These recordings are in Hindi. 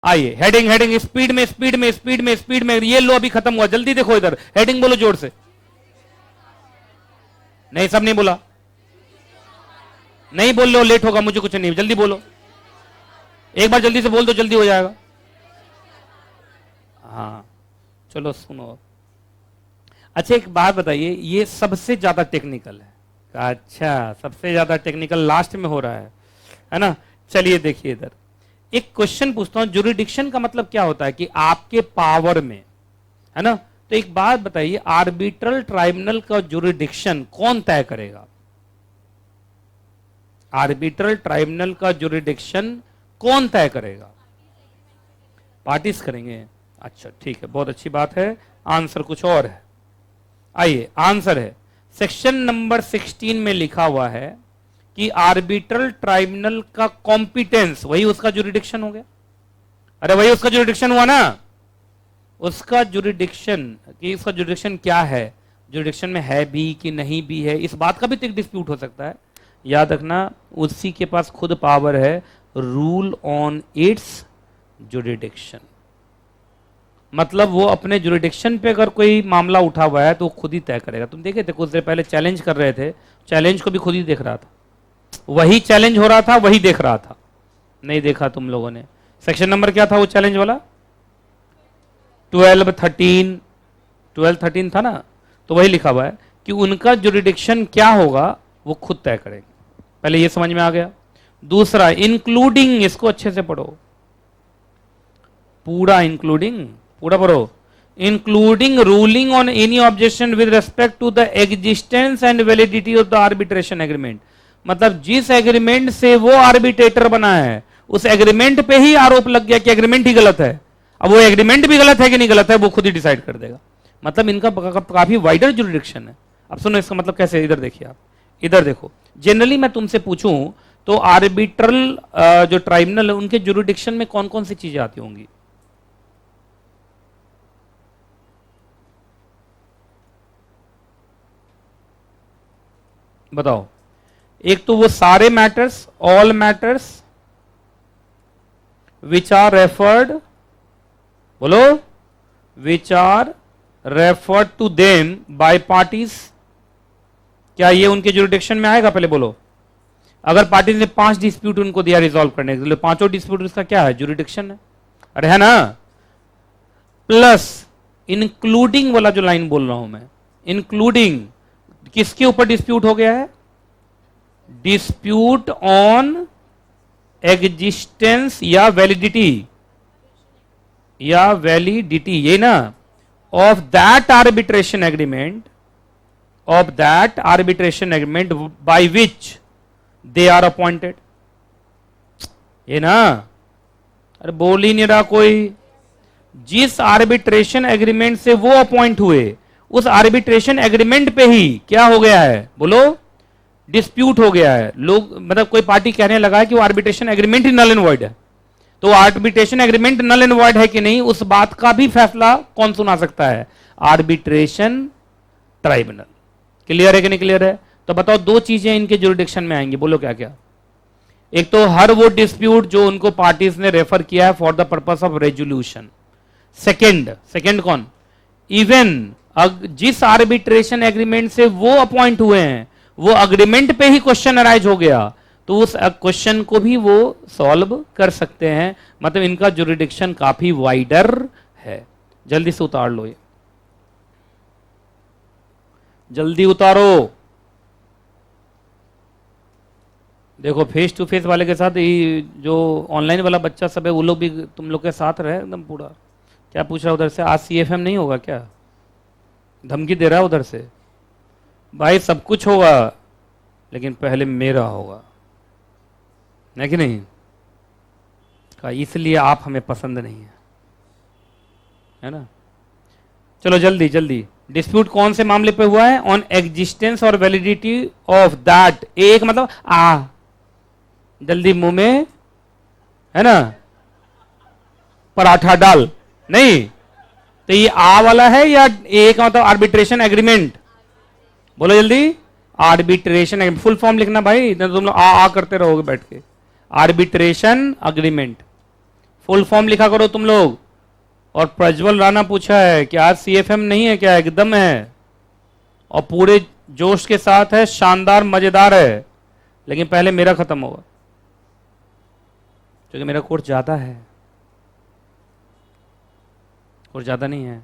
आइए, हेडिंग हेडिंग, स्पीड में स्पीड में स्पीड में स्पीड में, ये लो अभी खत्म हुआ, जल्दी देखो इधर, हेडिंग बोलो जोर से। नहीं, सब नहीं बोला, नहीं बोल लो, लेट होगा, मुझे कुछ नहीं, जल्दी बोलो, एक बार जल्दी से बोल दो, जल्दी हो जाएगा। हाँ चलो सुनो। अच्छा एक बात बताइए, ये सबसे ज्यादा टेक्निकल है। अच्छा, सबसे ज्यादा टेक्निकल लास्ट में हो रहा है ना। चलिए देखिए इधर, एक क्वेश्चन पूछता हूं, जुरिडिक्शन का मतलब क्या होता है कि आपके पावर में, है ना। तो एक बात बताइए, आर्बिट्रल ट्राइब्यूनल का जुरिडिक्शन कौन तय करेगा? आर्बिट्रल ट्राइब्यूनल का जुरिडिक्शन कौन तय करेगा? पार्टीज करेंगे। अच्छा ठीक है, बहुत अच्छी बात है, आंसर कुछ और है। आइए, आंसर है सेक्शन नंबर 16 में लिखा हुआ है कि आर्बिट्रल ट्राइब्यूनल का कॉम्पिटेंस, वही उसका जुरिडिक्शन हो गया। अरे वही उसका जुरिडिक्शन हुआ ना, उसका जुरिडिक्शन, कि इसका जुरिडिक्शन क्या है, जुरिडिक्शन में है भी कि नहीं भी है, इस बात का भी तो एक डिस्प्यूट हो सकता है। याद रखना, उसी के पास खुद पावर है रूल ऑन इट्स जुरिडिक्शन। मतलब वो अपने जुरिडिक्शन पे अगर कोई मामला उठा हुआ है तो वो खुद ही तय करेगा। तुम देखे थे कुछ देर पहले चैलेंज कर रहे थे, चैलेंज को भी खुद ही देख रहा था, वही चैलेंज हो रहा था, वही देख रहा था। नहीं देखा तुम लोगों ने? सेक्शन नंबर क्या था वो चैलेंज वाला? 12-13 था ना। तो वही लिखा हुआ है कि उनका जुरिडिक्शन क्या होगा वो खुद तय करेंगे। पहले ये समझ में आ गया। दूसरा, इंक्लूडिंग, इसको अच्छे से पढ़ो, पूरा इंक्लूडिंग, पूरा पढ़ो। Including ruling on any objection with respect to the existence and validity of the arbitration agreement. मतलब जिस एग्रीमेंट से वो आर्बिट्रेटर बना है, उस एग्रीमेंट पे ही आरोप लग गया कि एग्रीमेंट ही गलत है। अब वो एग्रीमेंट भी गलत है कि नहीं गलत है, वो खुद ही डिसाइड कर देगा। मतलब इनका काफी वाइडर जुरिडिक्शन है। अब सुनो इसका मतलब कैसे, इधर देखिए आप, इधर देखो। जनरली मैं तुमसे पूछूं तो आर्बिट्रल जो ट्राइब्यूनल है उनके जुरिडिक्शन में कौन कौन सी चीजें आती होंगी? बताओ। एक तो वो सारे matters, all matters which are referred, बोलो, which are referred to them by parties. क्या ये उनके जुरिडिक्शन में आएगा? पहले बोलो। अगर पार्टीज ने 5 डिस्प्यूट उनको दिया रिजॉल्व करने के लिए, पांचों डिस्प्यूट उसका क्या है? जुरिडिक्शन है। अरे है ना। प्लस इंक्लूडिंग वाला जो लाइन बोल रहा हूं मैं, इंक्लूडिंग किसके ऊपर डिस्प्यूट हो गया है? डिस्प्यूट ऑन एग्जिस्टेंस या वैलिडिटी, या वैलिडिटी, ये ना, of that arbitration agreement, of that arbitration agreement by which they are appointed. ये ना, अरे बोल ही नहीं रहा कोई। जिस आर्बिट्रेशन एग्रीमेंट से वो अपॉइंट हुए, उस आर्बिट्रेशन एग्रीमेंट पे ही क्या हो गया है? बोलो, डिस्प्यूट हो गया है। लोग, मतलब कोई पार्टी कहने लगा है कि वो आर्बिट्रेशन एग्रीमेंट ही नल एंड वॉइड है। तो arbitration agreement null and void है कि नहीं, उस बात का भी फैसला कौन सुना सकता है? Arbitration tribunal. क्लियर है कि नहीं क्लियर है? तो बताओ, 2 चीजें इनके जुरिडिक्शन में आएंगी, बोलो क्या क्या। एक तो हर वो डिस्प्यूट जो उनको पार्टीज ने रेफर किया है for the purpose of resolution. Second कौन? इवन जिस आर्बिट्रेशन एग्रीमेंट से वो अपॉइंट हुए हैं, वो अग्रीमेंट पे ही क्वेश्चन अराइज हो गया, तो उस क्वेश्चन को भी वो सॉल्व कर सकते हैं। मतलब इनका जुरिडिक्शन काफी वाइडर है। जल्दी से उतार लो, ये जल्दी उतारो। देखो, फेस टू फेस वाले के साथ ही जो ऑनलाइन वाला बच्चा सब है, वो लोग भी तुम लोग के साथ रहे एकदम पूरा। क्या पूछ रहा है उधर से? आज CFM नहीं होगा क्या? धमकी दे रहा है उधर से। भाई सब कुछ होगा, लेकिन पहले मेरा होगा, है कि नहीं? इसलिए आप हमें पसंद नहीं है ना। चलो जल्दी जल्दी, डिस्प्यूट कौन से मामले पे हुआ है? ऑन एग्जिस्टेंस और वैलिडिटी ऑफ दैट। एक मतलब जल्दी मुंह में, है ना, पराठा डाल, नहीं तो ये वाला है, या एक मतलब आर्बिट्रेशन एग्रीमेंट। बोलो जल्दी, आर्बिट्रेशन एग्रीमेंट। फुल फॉर्म लिखना भाई, तुम लोग करते रहोगे बैठ के। आर्बिट्रेशन अग्रीमेंट, फुल फॉर्म लिखा करो तुम लोग। और प्रज्वल राणा पूछा है कि आज CFM नहीं है क्या? एकदम है, और पूरे जोश के साथ है, शानदार मजेदार है, लेकिन पहले मेरा खत्म होगा क्योंकि मेरा कोर्स ज्यादा है, कोर्स ज्यादा नहीं है।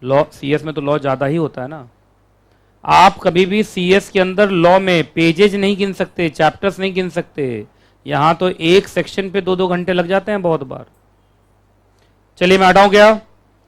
लॉ CS में तो लॉ ज्यादा ही होता है ना। आप कभी भी CS के अंदर लॉ में पेजेज नहीं गिन सकते, चैप्टर्स नहीं गिन सकते। यहां तो एक सेक्शन पे 2-2 घंटे लग जाते हैं बहुत बार। चलिए मैं हटाऊं क्या?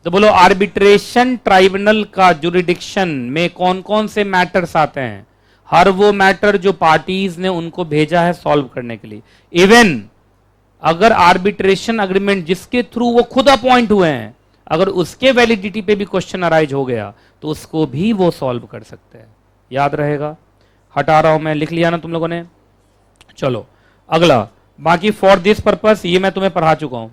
तो बोलो आर्बिट्रेशन ट्राइब्यूनल का जुरिडिक्शन में कौन कौन से मैटर्स आते हैं? हर वो मैटर जो पार्टीज ने उनको भेजा है सॉल्व करने के लिए। इवन अगर आर्बिट्रेशन अग्रीमेंट जिसके थ्रू वो खुद अपॉइंट हुए हैं, अगर उसके वैलिडिटी पे भी क्वेश्चन अराइज हो गया तो उसको भी वो सॉल्व कर सकते हैं। याद रहेगा। हटा रहा हूं मैं, लिख लिया ना तुम लोगों ने? चलो अगला। बाकी फॉर दिस पर्पस ये मैं तुम्हें पढ़ा चुका हूं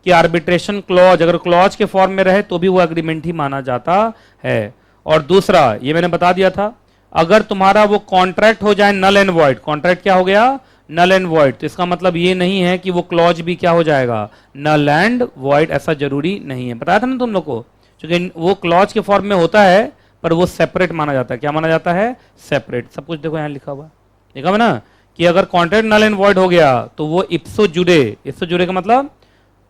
कि आर्बिट्रेशन क्लॉज अगर क्लॉज के फॉर्म में रहे तो भी वो एग्रीमेंट ही माना जाता है। और दूसरा ये मैंने बता दिया था, अगर तुम्हारा वो कॉन्ट्रैक्ट हो जाए नल एंड वॉइड, कॉन्ट्रैक्ट क्या हो गया? नल एंड वॉइड, तो इसका मतलब ये नहीं है कि वो क्लॉज भी क्या हो जाएगा? Null and void. ऐसा जरूरी नहीं है, बताया था ना तुम लोग को, क्योंकि वो क्लॉज के फॉर्म में होता है पर वो सेपरेट माना जाता है। क्या माना जाता है? सेपरेट। सब कुछ देखो यहां लिखा हुआ, देखा है ना, कि अगर कॉन्ट्रैक्ट नल एंड वॉइड हो गया तो वो इप्सो जुरे, इप्सो जुरे का मतलब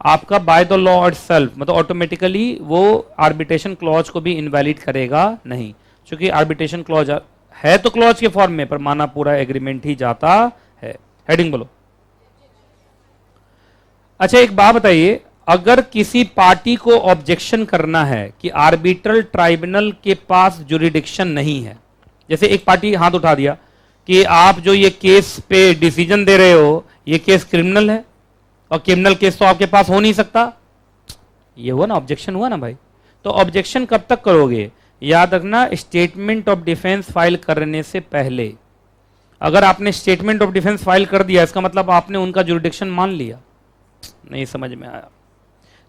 आपका बाय द लॉ इटसेल्फ, मतलब ऑटोमेटिकली वो आर्बिट्रेशन क्लॉज को भी इनवैलिड करेगा नहीं, क्योंकि आर्बिट्रेशन क्लॉज है तो क्लॉज के फॉर्म में, पर माना पूरा एग्रीमेंट ही जाता है। हेडिंग बोलो। अच्छा एक बात बताइए, अगर किसी पार्टी को ऑब्जेक्शन करना है कि आर्बिट्रल ट्राइब्यूनल के पास जुरिडिक्शन नहीं है, जैसे एक पार्टी हाथ उठा दिया कि आप जो ये केस पे डिसीजन दे रहे हो ये केस क्रिमिनल है और क्रिमिनल केस तो आपके पास हो नहीं सकता, ये हुआ ना, ऑब्जेक्शन हुआ ना भाई। तो ऑब्जेक्शन कब तक करोगे? याद रखना, स्टेटमेंट ऑफ डिफेंस फाइल करने से पहले। अगर आपने स्टेटमेंट ऑफ डिफेंस फाइल कर दिया इसका मतलब आपने उनका जुरिडिक्शन मान लिया। नहीं समझ में आया?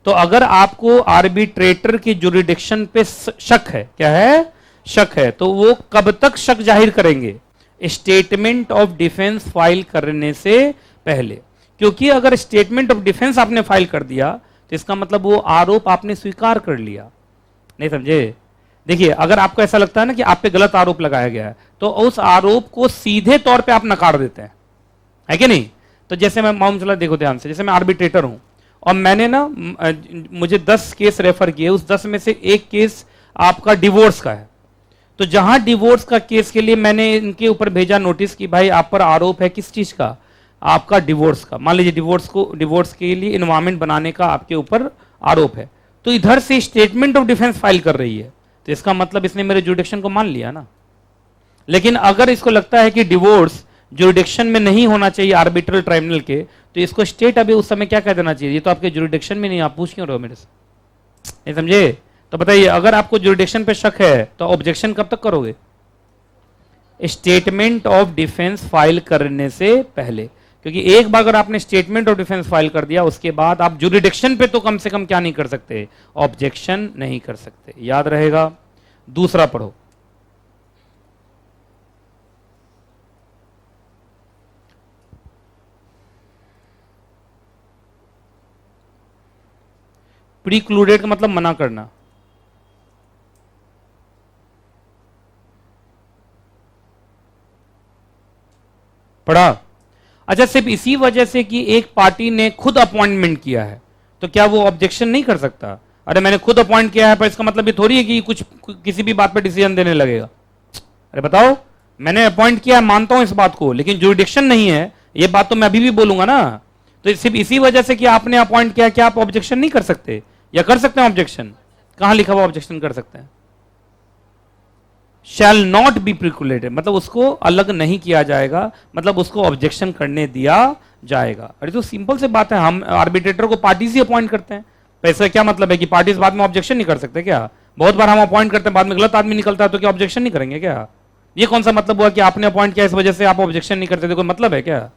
तो अगर आपको आर्बिट्रेटर की जुरिडिक्शन पे शक है, क्या है? शक है, तो वो कब तक शक जाहिर करेंगे? स्टेटमेंट ऑफ डिफेंस फाइल करने से पहले। क्योंकि अगर स्टेटमेंट ऑफ डिफेंस आपने फाइल कर दिया तो इसका मतलब वो आरोप आपने स्वीकार कर लिया। नहीं समझे? देखिए अगर आपको ऐसा लगता है ना कि आप पे गलत आरोप लगाया गया है तो उस आरोप को सीधे तौर पे आप नकार देते हैं, है कि नहीं? तो जैसे मैं मालूम चला, देखो ध्यान से, जैसे मैं आर्बिट्रेटर हूं और मैंने ना मुझे 10 केस रेफर किए, उस 10 में से एक केस आपका डिवोर्स का है, तो जहां डिवोर्स का केस के लिए मैंने इनके ऊपर भेजा नोटिस कि भाई आप पर आरोप है किस चीज का? आपका डिवोर्स का। मान लीजिए डिवोर्स के लिए इन्वायरमेंट बनाने का आपके ऊपर आरोप है, तो इधर से स्टेटमेंट ऑफ डिफेंस फाइल कर रही है, तो इसका मतलब इसने मेरे जुरिडिक्शन को मान लिया ना। लेकिन अगर इसको लगता है कि डिवोर्स जुरिडिक्शन में नहीं होना चाहिए आर्बिट्रल ट्राइब्यूनल के, तो इसको स्टेट अभी उस समय क्या कह देना चाहिए? ये तो आपके जुरिडिक्शन में नहीं, आप पूछ क्यों रहे हो मेरे से? नहीं समझे? तो बताइए, अगर आपको जुरिडिक्शन पे शक है तो ऑब्जेक्शन कब तक करोगे? स्टेटमेंट ऑफ डिफेंस फाइल करने से पहले। क्योंकि एक बार अगर आपने स्टेटमेंट ऑफ डिफेंस फाइल कर दिया उसके बाद आप जुरिडिक्शन पे तो कम से कम क्या नहीं कर सकते? ऑब्जेक्शन नहीं कर सकते। याद रहेगा। दूसरा पढ़ो। प्रीक्लूडेड का मतलब मना करना। पढ़ा? अच्छा, सिर्फ इसी वजह से कि एक पार्टी ने खुद अपॉइंटमेंट किया है तो क्या वो ऑब्जेक्शन नहीं कर सकता? अरे मैंने खुद अपॉइंट किया है पर इसका मतलब ये थोड़ी है कि कुछ किसी भी बात पर डिसीजन देने लगेगा। अरे बताओ, मैंने अपॉइंट किया है, मानता हूं इस बात को, लेकिन जुरिडिक्शन नहीं है, ये बात तो मैं अभी भी बोलूंगा ना। तो सिर्फ इसी वजह से कि आपने अपॉइंट किया, क्या आप ऑब्जेक्शन नहीं कर सकते? या कर सकते हैं ऑब्जेक्शन? कहां लिखा हुआ ऑब्जेक्शन कर सकते हैं? शैल नॉट बी प्रिकुलेटेड, मतलब उसको अलग नहीं किया जाएगा, मतलब उसको ऑब्जेक्शन करने दिया जाएगा। अरे तो सिंपल से बात है, हम आर्बिट्रेटर को पार्टीज ही अपॉइंट करते हैं, तो इसका क्या मतलब है कि पार्टीज बाद में ऑब्जेक्शन नहीं कर सकते क्या? बहुत बार हम अपॉइंट करते हैं, बाद में गलत आदमी निकलता है तो क्या ऑब्जेक्शन नहीं करेंगे क्या? ये कौन सा मतलब हुआ कि आपने अपॉइंट किया इस वजह से आप ऑब्जेक्शन नहीं करते? कोई मतलब है क्या?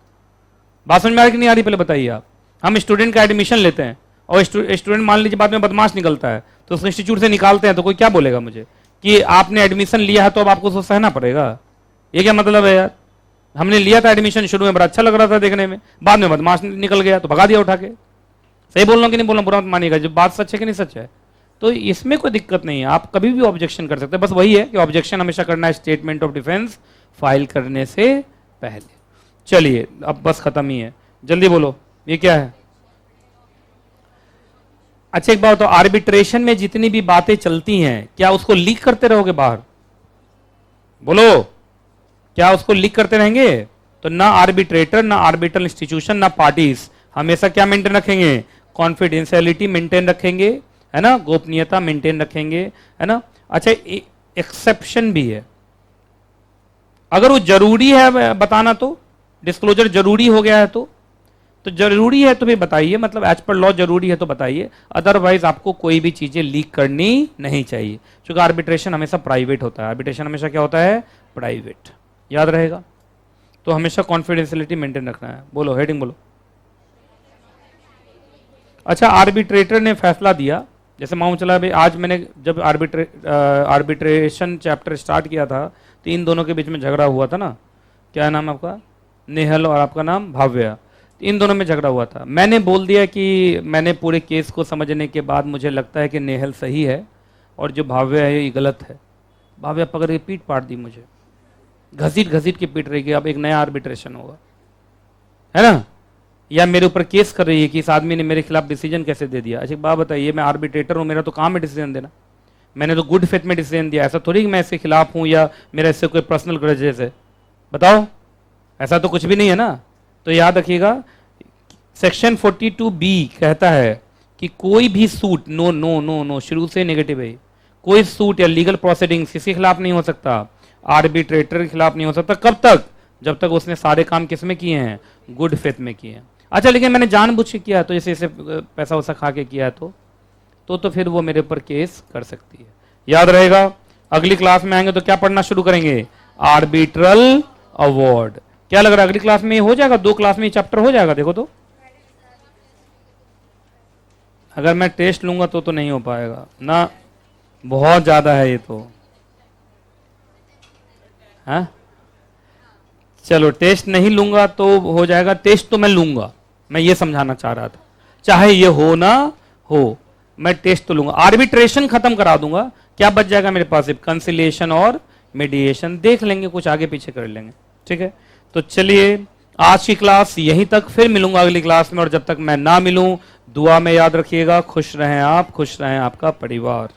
बात समझ में आ रही कि नहीं आ रही पहले बताइए आप। हम स्टूडेंट का एडमिशन लेते हैं और स्टूडेंट मान लीजिए बाद में बदमाश निकलता है तो उस इंस्टीट्यूट से निकालते हैं, तो कोई क्या बोलेगा मुझे कि आपने एडमिशन लिया है तो अब आपको उसको सहना पड़ेगा? ये क्या मतलब है यार? हमने लिया था एडमिशन, शुरू में बड़ा अच्छा लग रहा था देखने में, बाद में बदमाश निकल गया तो भगा दिया उठा के। सही बोल रहा हूं कि नहीं बोल रहा हूं, बुरा मत मानिएगा, जो बात सच है कि नहीं सच है। तो इसमें कोई दिक्कत नहीं है, आप कभी भी ऑब्जेक्शन कर सकते हैं, बस वही है कि ऑब्जेक्शन हमेशा करना है स्टेटमेंट ऑफ डिफेंस फाइल करने से पहले। चलिए अब बस खत्म ही है, जल्दी बोलो ये क्या है। अच्छा एक बात तो आर्बिट्रेशन में जितनी भी बातें चलती हैं क्या उसको लीक करते रहोगे बाहर? बोलो, क्या उसको लीक करते रहेंगे? तो ना आर्बिट्रेटर, ना आर्बिट्रल इंस्टीट्यूशन, ना पार्टीज हमेशा क्या मेंटेन रखेंगे? कॉन्फिडेंशियलिटी मेंटेन रखेंगे, है ना, गोपनीयता मेंटेन रखेंगे, है ना। अच्छा एक्सेप्शन भी है, अगर वो जरूरी है बताना, तो डिस्क्लोजर जरूरी हो गया है तो जरूरी है तो भी बताइए, मतलब एज पर लॉ जरूरी है तो बताइए, अदरवाइज आपको कोई भी चीजें लीक करनी नहीं चाहिए, क्योंकि आर्बिट्रेशन हमेशा प्राइवेट होता है, आर्बिट्रेशन हमेशा क्या होता है? प्राइवेट, याद रहेगा। तो हमेशा कॉन्फिडेंशियलिटी मेंटेन रखना है। बोलो हेडिंग बोलो। अच्छा आर्बिट्रेटर ने फैसला दिया, जैसे मालूम चला भाई आज मैंने जब आर्बिट्रेशन चैप्टर स्टार्ट किया था तो इन दोनों के बीच में झगड़ा हुआ था ना, क्या नाम है आपका? नेहल, और आपका नाम भाव्या, इन दोनों में झगड़ा हुआ था। मैंने बोल दिया कि मैंने पूरे केस को समझने के बाद मुझे लगता है कि नेहल सही है और जो भाव्या है ये गलत है। भाव्या पकड़ के पीट पाट दी मुझे, घसीट घसीट के पीट रही कि अब एक नया आर्बिट्रेशन होगा, है ना, या मेरे ऊपर केस कर रही है कि इस आदमी ने मेरे खिलाफ डिसीजन कैसे दे दिया। अच्छा बात बताइए, मैं आर्बिट्रेटर हूँ, मेरा तो काम है डिसीजन देना, मैंने तो गुड फेथ में डिसीजन दिया, ऐसा थोड़ी कि मैं इसके खिलाफ हूँ या मेरा इससे कोई पर्सनल ग्रजेस है, बताओ, ऐसा तो कुछ भी नहीं है ना। तो याद रखिएगा सेक्शन 42B कहता है कि कोई भी suit, no no no no, शुरू से नेगेटिव है, कोई सूट या लीगल प्रोसीडिंग्स किसी खिलाफ नहीं हो सकता, आर्बिट्रेटर के खिलाफ नहीं हो सकता, कब तक? जब तक उसने सारे काम किस में किए हैं? गुड फेथ में किए हैं। अच्छा लेकिन मैंने जानबूझ के किया, तो जैसे पैसा वैसा खा के किया है तो फिर वो मेरे ऊपर केस कर सकती है, याद रहेगा। अगली क्लास में आएंगे तो क्या पढ़ना शुरू करेंगे? Arbitral award. क्या लग रहा है अगली क्लास में ये हो जाएगा? 2 क्लास में ये चैप्टर हो जाएगा? देखो तो अगर मैं टेस्ट लूंगा तो नहीं हो पाएगा ना, बहुत ज्यादा है ये तो, हाँ चलो टेस्ट नहीं लूंगा तो हो जाएगा, टेस्ट तो मैं लूंगा, मैं ये समझाना चाह रहा था, चाहे ये हो ना हो मैं टेस्ट तो लूंगा। आर्बिट्रेशन खत्म करा दूंगा, क्या बच जाएगा मेरे पास? कंसिलिएशन और मीडिएशन, देख लेंगे कुछ आगे पीछे कर लेंगे, ठीक है। तो चलिए आज की क्लास यहीं तक, फिर मिलूंगा अगली क्लास में, और जब तक मैं ना मिलूं दुआ में याद रखिएगा, खुश रहें आप, खुश रहें आपका परिवार।